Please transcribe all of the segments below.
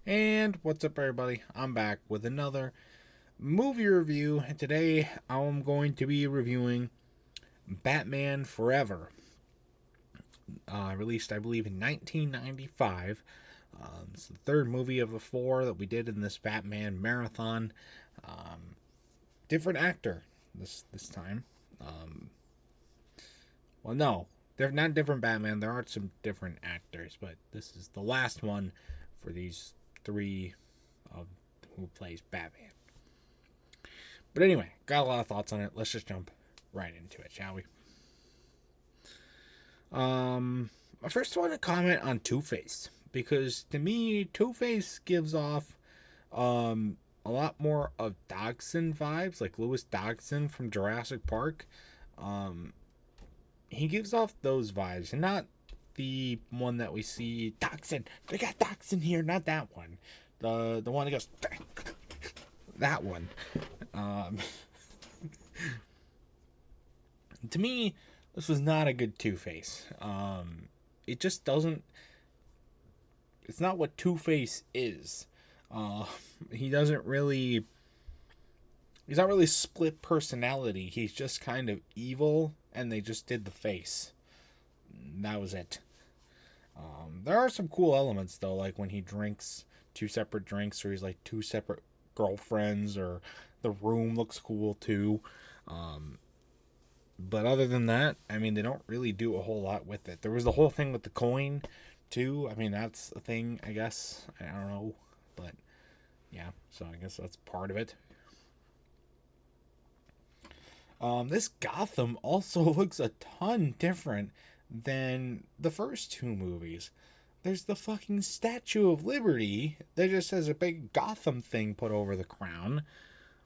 And what's up, everybody? I'm back with another movie review, and today I'm going to be reviewing Batman Forever, released, I believe, in 1995. It's the third movie of the four that we did in this Batman marathon. Um, Different actor this time. Um, well, no, they're not different Batman. There are some different actors, but this is the last one for these three of who plays Batman. But anyway, got a lot of thoughts on it. Let's just jump right into it, shall we? I first want to comment on Two Face because to me, Two Face gives off a lot more of Dodgson vibes, like Lewis Dodgson from Jurassic Park. Um, he gives off those vibes, and not the one that we see Dodgson. They got Dodgson here, not that one. The one that goes that one. Um, to me, this was not a good Two Face. It just doesn't. It's not what Two Face is. Uh, he doesn't really. He's not really split personality. He's just kind of evil, and they just did the face. That was it. There are some cool elements though, like when he drinks two separate drinks, or he's like two separate girlfriends, or the room looks cool too. Um, But other than that, I mean, they don't really do a whole lot with it. There was the whole thing with the coin, too. I mean, that's a thing, I guess. I don't know. But, yeah, so I guess that's part of it. This Gotham also looks a ton different than the first two movies. There's the fucking Statue of Liberty that just has a big Gotham thing put over the crown.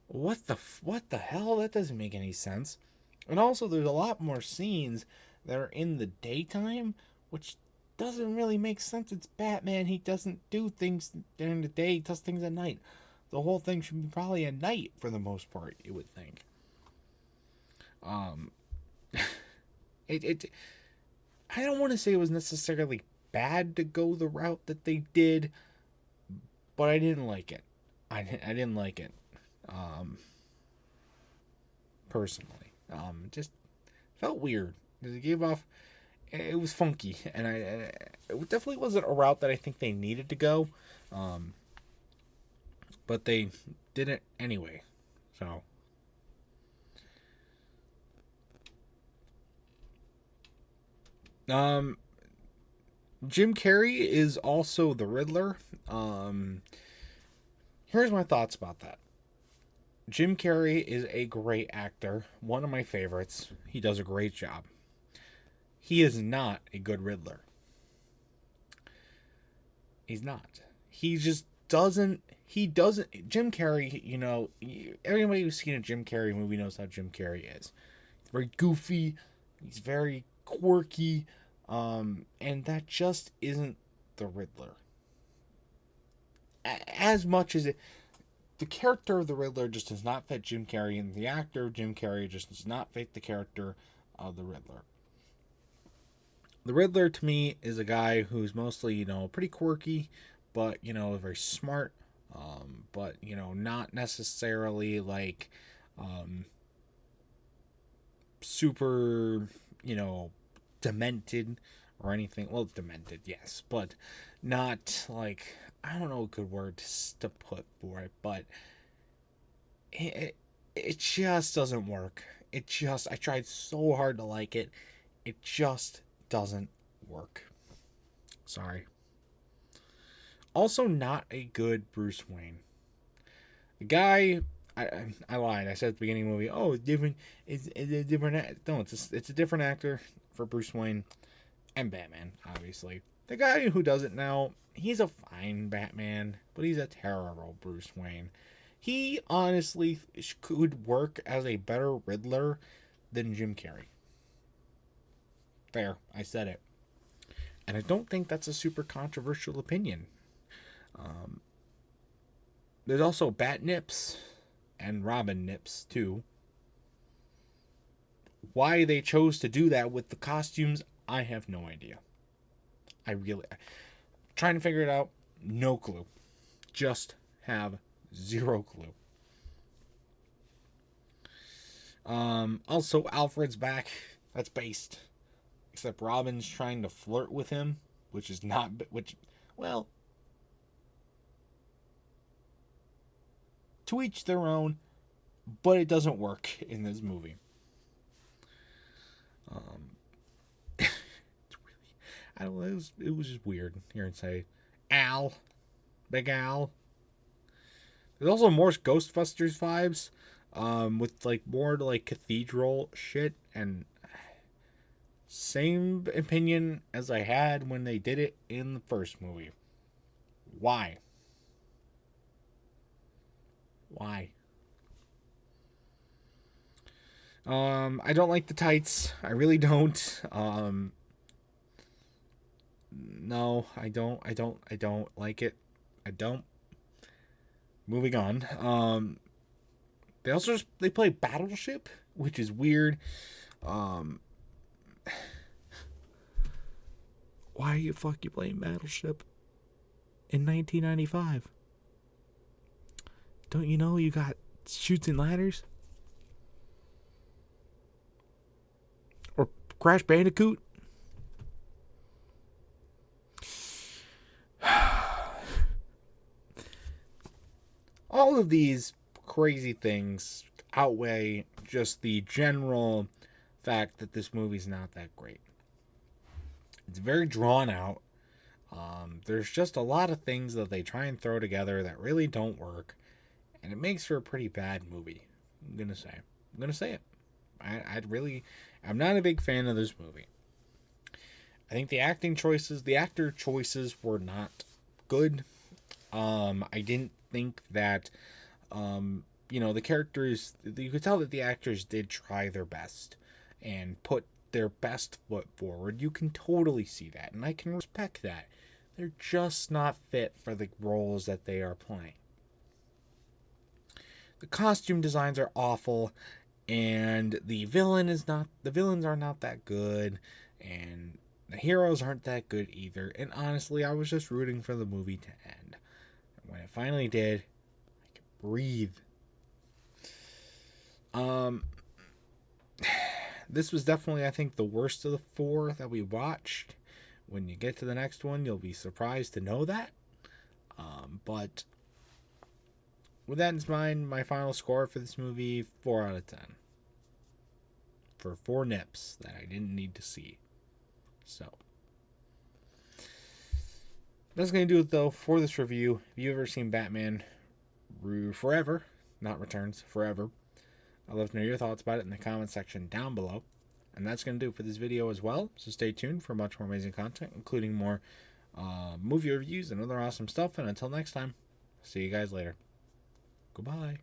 What the hell? That doesn't make any sense. And also, there's a lot more scenes that are in the daytime, which doesn't really make sense. It's Batman. He doesn't do things during the day. He does things at night. The whole thing should be probably at night for the most part, you would think. Um, it I don't want to say it was necessarily bad to go the route that they did, but I didn't like it. I didn't like it. Um, Personally. Just felt weird. It gave off. It was funky, and it definitely wasn't a route that I think they needed to go. Um, but they did it anyway. So, um, Jim Carrey is also the Riddler. Um, Here's my thoughts about that. Jim Carrey is a great actor, one of my favorites. He does a great job. He is not a good Riddler. He's not. He just doesn't. He doesn't. Jim Carrey, everybody who's seen a Jim Carrey movie knows how Jim Carrey is. He's very goofy. He's very quirky. And that just isn't the Riddler. As much as it. The character of the Riddler just does not fit Jim Carrey, and the actor of Jim Carrey just does not fit the character of the Riddler. The Riddler to me is a guy who's mostly, pretty quirky, but, very smart, but, not necessarily like super, demented or anything. Well, demented, yes, but not like, I don't know a good word to put for it, but it just doesn't work. I tried so hard to like it. It just doesn't work. Sorry. Also, not a good Bruce Wayne. The guy, I lied. I said at the beginning of the movie, oh, it's different. It's a different. No, it's a different actor for Bruce Wayne and Batman, obviously. The guy who does it now, he's a fine Batman, but he's a terrible Bruce Wayne. He honestly could work as a better Riddler than Jim Carrey. There, I said it. And I don't think that's a super controversial opinion. Um, there's also Bat Nips and Robin Nips, too. Why they chose to do that with the costumes, I have no idea. I really. Trying to figure it out, no clue. just have zero clue. Also, Alfred's back. That's based. Except Robin's trying to flirt with him, which is not... well... to each their own, but it doesn't work in this movie. It's really... I don't know, it was just weird hearing say, Al. Big Al. There's also more Ghostbusters vibes. With like more like cathedral shit, and same opinion as I had when they did it in the first movie. Why? I don't like the tights. I really don't. No, I don't like it. I don't. Moving on. They play Battleship, which is weird. Why you playing Battleship in 1995? Don't you know you got Chutes and Ladders? Or Crash Bandicoot? All of these crazy things outweigh just the general fact that this movie's not that great. It's very drawn out. There's just a lot of things that they try and throw together that really don't work, and it makes for a pretty bad movie. I'm gonna say it. I'm not a big fan of this movie. I think the actor choices were not good. I didn't think that, the characters, you could tell that the actors did try their best and put their best foot forward. You can totally see that, and I can respect that. They're just not fit for the roles that they are playing. The costume designs are awful, and the villains are not that good, and the heroes aren't that good either. And honestly, I was just rooting for the movie to end. And when it finally did, I could breathe. This was definitely, I think, the worst of the four that we watched. When you get to the next one, you'll be surprised to know that. But with that in mind, my final score for this movie, 4 out of 10. For 4 nips that I didn't need to see. So that's going to do it, though, for this review. If you've ever seen Batman Forever, not Returns, Forever, I'd love to know your thoughts about it in the comment section down below. And that's going to do it for this video as well. So stay tuned for much more amazing content, including more movie reviews and other awesome stuff. And until next time, see you guys later. Goodbye.